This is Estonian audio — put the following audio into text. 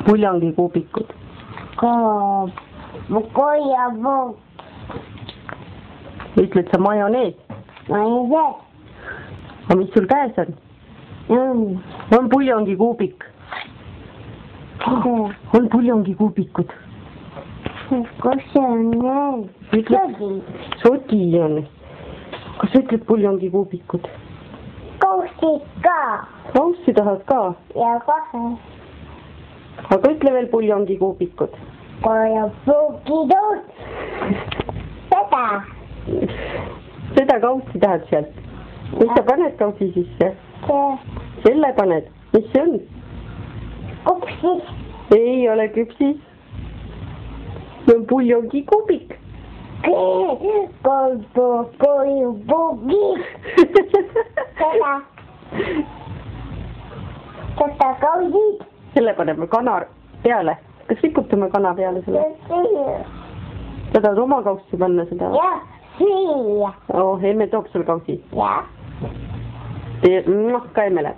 puljongikuubikud. Koiapuuk. Ütled sa majonees? Majonees. Aga mis sul käes on? On puljongikuubik. On puljongikuubikud. Kus see on? Sodi on. Kas sa ütled puljongikuubikud? Kaussid ka. Kaussi tahad ka? Ja kohe. Aga ütle veel puljongikuubikud. Koiapuukidud. Seda. Seda kaussi tahad sealt? Mis sa paned kaussi sisse? Selle paned. Mis see on? Kupsis. Ei ole küpsis. See on puljongikuubik. Koiapuukid. Seda. Seda kausid. Selle paneme kana peale. Kas rikutame kana peale selle? Sa tahad oma kaussi panna seda? Jah, siia. Emme toob sul kausi. Jah. Ka Emmele.